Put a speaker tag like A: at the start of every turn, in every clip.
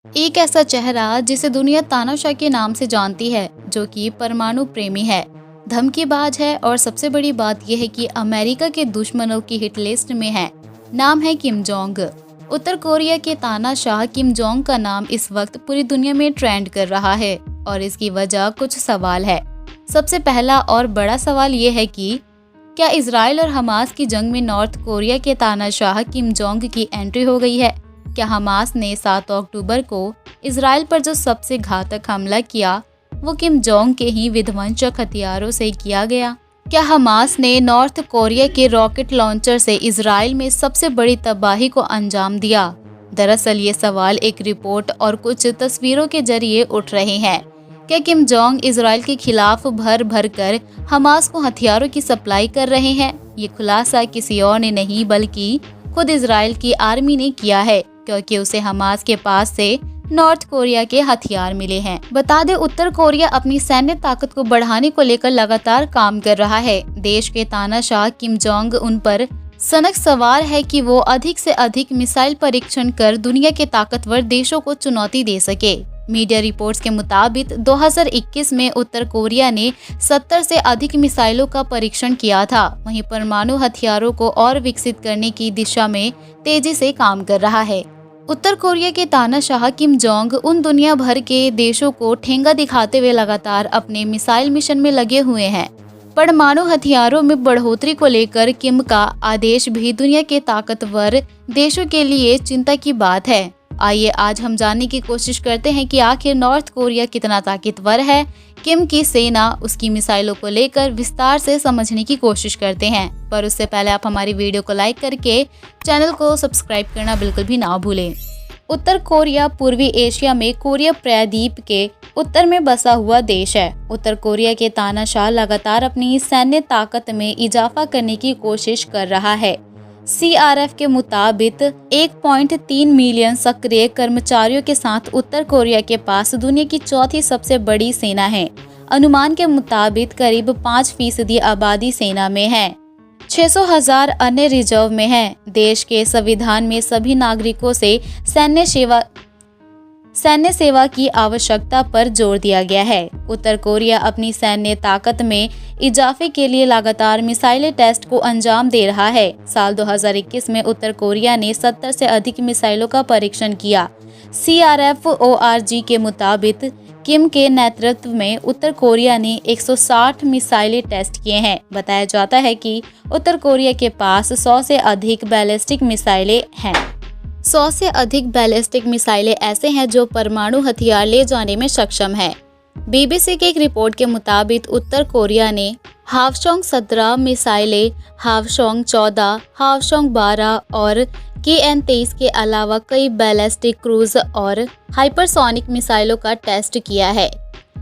A: एक ऐसा चेहरा जिसे दुनिया तानाशाह के नाम से जानती है, जो कि परमाणु प्रेमी है, धमकीबाज है और सबसे बड़ी बात यह है कि अमेरिका के दुश्मनों की हिट लिस्ट में है। नाम है किम जोंग। उत्तर कोरिया के तानाशाह किम जोंग का नाम इस वक्त पूरी दुनिया में ट्रेंड कर रहा है और इसकी वजह कुछ सवाल है। सबसे पहला और बड़ा सवाल ये है कि क्या इजराइल और हमास की जंग में नॉर्थ कोरिया के तानाशाह किम जोंग की एंट्री हो गई है? क्या हमास ने 7 अक्टूबर को इजराइल पर जो सबसे घातक हमला किया वो किम जोंग के ही विध्वंसक हथियारों से किया गया? क्या हमास ने नॉर्थ कोरिया के रॉकेट लॉन्चर से इजराइल में सबसे बड़ी तबाही को अंजाम दिया? दरअसल ये सवाल एक रिपोर्ट और कुछ तस्वीरों के जरिए उठ रहे हैं। क्या किम जोंग इजराइल के खिलाफ भर भर कर हमास को हथियारों की सप्लाई कर रहे हैं? ये खुलासा किसी और ने नहीं बल्कि खुद इजराइल की आर्मी ने किया है, क्योंकि उसे हमास के पास से नॉर्थ कोरिया के हथियार मिले हैं। बता दें, उत्तर कोरिया अपनी सैन्य ताकत को बढ़ाने को लेकर लगातार काम कर रहा है। देश के तानाशाह किम जोंग उन पर सनक सवार है कि वो अधिक से अधिक मिसाइल परीक्षण कर दुनिया के ताकतवर देशों को चुनौती दे सके। मीडिया रिपोर्ट्स के मुताबिक 2021 में उत्तर कोरिया ने 70 से अधिक मिसाइलों का परीक्षण किया था। वहीं परमाणु हथियारों को और विकसित करने की दिशा में तेजी से काम कर रहा है। उत्तर कोरिया के तानाशाह किम जोंग उन दुनिया भर के देशों को ठेंगा दिखाते हुए लगातार अपने मिसाइल मिशन में लगे हुए हैं। परमाणु हथियारों में बढ़ोतरी को लेकर किम का आदेश भी दुनिया के ताकतवर देशों के लिए चिंता की बात है। आइए आज हम जानने की कोशिश करते हैं कि आखिर नॉर्थ कोरिया कितना ताकतवर है। किम की सेना उसकी मिसाइलों को लेकर विस्तार से समझने की कोशिश करते हैं, पर उससे पहले आप हमारी वीडियो को लाइक करके चैनल को सब्सक्राइब करना बिल्कुल भी ना भूलें। उत्तर कोरिया पूर्वी एशिया में कोरिया प्रायद्वीप के उत्तर में बसा हुआ देश है। उत्तर कोरिया के तानाशाह लगातार अपनी सैन्य ताकत में इजाफा करने की कोशिश कर रहा है। CRF के मुताबिक 1.3 मिलियन सक्रिय कर्मचारियों के साथ उत्तर कोरिया के पास दुनिया की चौथी सबसे बड़ी सेना है। अनुमान के मुताबिक करीब 5% आबादी सेना में है। 600,000 अन्य रिजर्व में है। देश के संविधान में सभी नागरिकों से सैन्य सेवा की आवश्यकता पर जोर दिया गया है। उत्तर कोरिया अपनी सैन्य ताकत में इजाफे के लिए लगातार मिसाइलें टेस्ट को अंजाम दे रहा है। साल 2021 में उत्तर कोरिया ने 70 से अधिक मिसाइलों का परीक्षण किया। CRF-ORG के मुताबिक किम के नेतृत्व में उत्तर कोरिया ने 160 मिसाइलें टेस्ट किए हैं। बताया जाता है कि उत्तर कोरिया के पास 100 से अधिक बैलिस्टिक मिसाइलें हैं। 100 से अधिक बैलिस्टिक मिसाइलें ऐसे हैं जो परमाणु हथियार ले जाने में सक्षम है। BBC की एक रिपोर्ट के मुताबिक उत्तर कोरिया ने हावसोंग 17 मिसाइलें, हावसोंग 14, हावसोंग 12 और KN-23 के अलावा कई बैलिस्टिक क्रूज और हाइपरसोनिक मिसाइलों का टेस्ट किया है।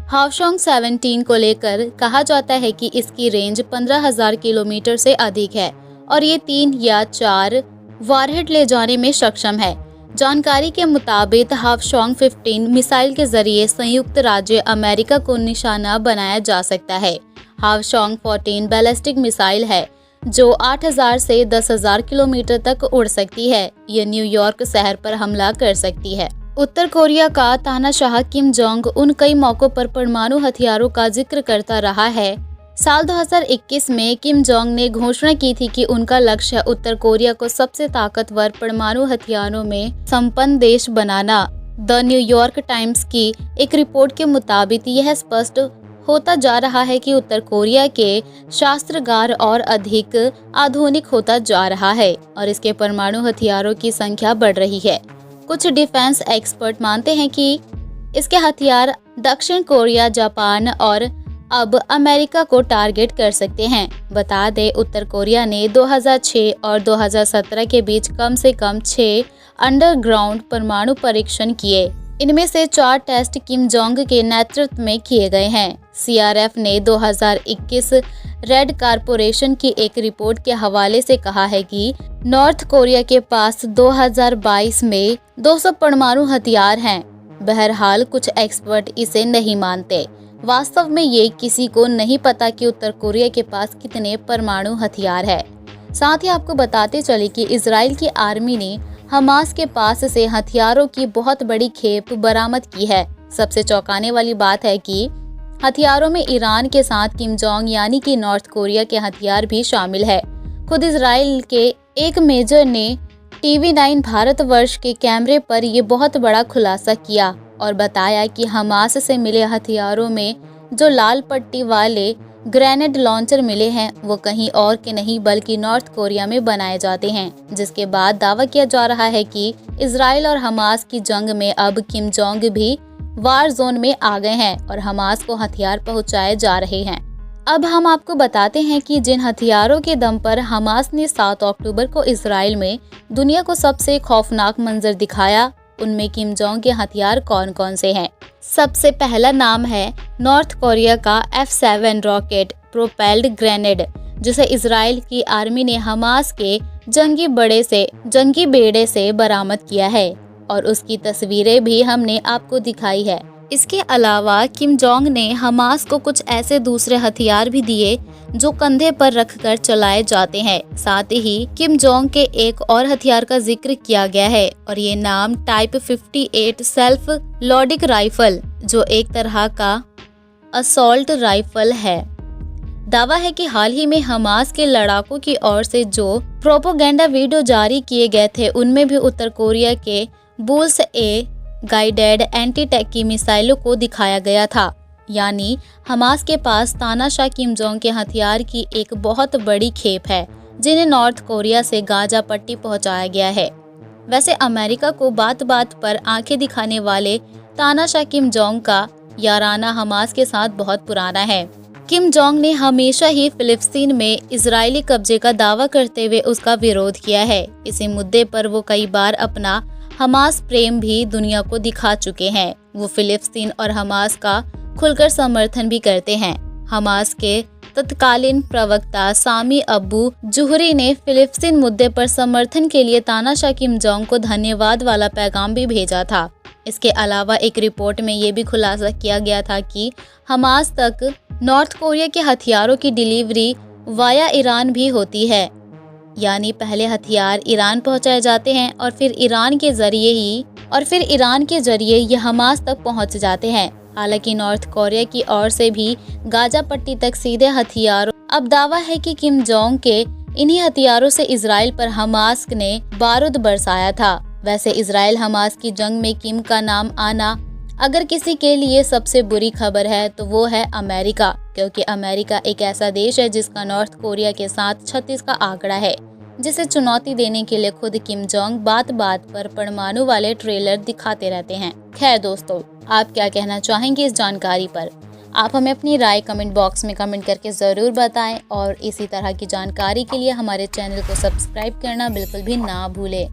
A: हावसोंग 17 को लेकर कहा जाता है कि इसकी रेंज 15,000 किलोमीटर से अधिक है और ये 3 या 4 वारहेड ले जाने में सक्षम है। जानकारी के मुताबिक हावसोंग 15 मिसाइल के जरिए संयुक्त राज्य अमेरिका को निशाना बनाया जा सकता है। हावसोंग 14 बैलिस्टिक मिसाइल है जो 8,000 से 10,000 किलोमीटर तक उड़ सकती है। ये न्यूयॉर्क शहर पर हमला कर सकती है। उत्तर कोरिया का तानाशाह किम जोंग उन कई मौकों पर परमाणु हथियारों का जिक्र करता रहा है। साल 2021 में किम जोंग ने घोषणा की थी कि उनका लक्ष्य उत्तर कोरिया को सबसे ताकतवर परमाणु हथियारों में संपन्न देश बनाना। द न्यूयॉर्क टाइम्स की एक रिपोर्ट के मुताबिक यह स्पष्ट होता जा रहा है कि उत्तर कोरिया के शस्त्रागार और अधिक आधुनिक होता जा रहा है और इसके परमाणु हथियारों की संख्या बढ़ रही है। कुछ डिफेंस एक्सपर्ट मानते हैं कि इसके हथियार दक्षिण कोरिया, जापान और अब अमेरिका को टारगेट कर सकते हैं। बता दें, उत्तर कोरिया ने 2006 और 2017 के बीच कम से कम 6 अंडरग्राउंड परमाणु परीक्षण किए। इनमें से 4 टेस्ट किम जोंग के नेतृत्व में किए गए हैं। CRF ने 2021 रेड कॉर्पोरेशन की एक रिपोर्ट के हवाले से कहा है कि नॉर्थ कोरिया के पास 2022 में 200 परमाणु हथियार हैं। बहरहाल कुछ एक्सपर्ट इसे नहीं मानते। वास्तव में ये किसी को नहीं पता कि उत्तर कोरिया के पास कितने परमाणु हथियार है। साथ ही आपको बताते चले कि इजराइल की आर्मी ने हमास के पास से हथियारों की बहुत बड़ी खेप बरामद की है। सबसे चौंकाने वाली बात है कि हथियारों में ईरान के साथ किम जोंग यानी कि नॉर्थ कोरिया के हथियार भी शामिल है। खुद इजराइल के एक मेजर ने TV9 भारतवर्ष के कैमरे पर ये बहुत बड़ा खुलासा किया और बताया कि हमास से मिले हथियारों में जो लाल पट्टी वाले ग्रेनेड लॉन्चर मिले हैं वो कहीं और के नहीं बल्कि नॉर्थ कोरिया में बनाए जाते हैं, जिसके बाद दावा किया जा रहा है कि इजराइल और हमास की जंग में अब किम जोंग भी वार जोन में आ गए हैं और हमास को हथियार पहुंचाए जा रहे हैं। अब हम आपको बताते हैं कि जिन हथियारों के दम पर हमास ने 7 अक्टूबर को इजराइल में दुनिया को सबसे खौफनाक मंजर दिखाया, उनमें किम जोंग के हथियार कौन कौन से हैं। सबसे पहला नाम है नॉर्थ कोरिया का F7 रॉकेट प्रोपेल्ड ग्रेनेड, जिसे इजराइल की आर्मी ने हमास के जंगी बेड़े से बरामद किया है और उसकी तस्वीरें भी हमने आपको दिखाई है। इसके अलावा किम जोंग ने हमास को कुछ ऐसे दूसरे हथियार भी दिए जो कंधे पर रखकर चलाए जाते हैं। साथ ही किम जोंग के एक और हथियार का जिक्र किया गया है और ये नाम टाइप 58 सेल्फ लोडिंग राइफल, जो एक तरह का असॉल्ट राइफल है। दावा है कि हाल ही में हमास के लड़ाकों की ओर से जो प्रोपोगेंडा वीडियो जारी किए गए थे उनमें भी उत्तर कोरिया के बुल्स ए गाइडेड एंटी टैंक की मिसाइलों को दिखाया गया था। यानी हमास के पास तानाशाह किम जोंग के हथियार की एक बहुत बड़ी खेप है जिन्हें नॉर्थ कोरिया से गाजा पट्टी पहुंचाया गया है। वैसे अमेरिका को बात बात पर आंखें दिखाने वाले तानाशाह किम जोंग का याराना हमास के साथ बहुत पुराना है। किम जोंग ने हमेशा ही फिलिस्तीन में इजरायली कब्जे का दावा करते हुए उसका विरोध किया है। इसी मुद्दे पर वो कई बार अपना हमास प्रेम भी दुनिया को दिखा चुके हैं। वो फिलिस्तीन और हमास का खुलकर समर्थन भी करते हैं। हमास के तत्कालीन प्रवक्ता सामी अबू जुहरी ने फिलिस्तीन मुद्दे पर समर्थन के लिए तानाशाह किम जोंग को धन्यवाद वाला पैगाम भी भेजा था। इसके अलावा एक रिपोर्ट में ये भी खुलासा किया गया था कि हमास तक नॉर्थ कोरिया के हथियारों की डिलीवरी वाया ईरान भी होती है। यानी पहले हथियार ईरान पहुंचाए जाते हैं और फिर ईरान के जरिए ये हमास तक पहुंच जाते हैं। हालांकि नॉर्थ कोरिया की ओर से भी गाजा पट्टी तक सीधे हथियारों। अब दावा है कि किम जोंग के इन्हीं हथियारों से इजराइल पर हमास ने बारूद बरसाया था। वैसे इजराइल हमास की जंग में किम का नाम आना अगर किसी के लिए सबसे बुरी खबर है तो वो है अमेरिका, क्योंकि अमेरिका एक ऐसा देश है जिसका नॉर्थ कोरिया के साथ 36 का आंकड़ा है, जिसे चुनौती देने के लिए खुद किम जोंग बात बात पर परमाणु वाले ट्रेलर दिखाते रहते हैं। खैर दोस्तों, आप क्या कहना चाहेंगे इस जानकारी पर? आप हमें अपनी राय कमेंट बॉक्स में कमेंट करके ज़रूर बताएं और इसी तरह की जानकारी के लिए हमारे चैनल को सब्सक्राइब करना बिल्कुल भी ना भूलें।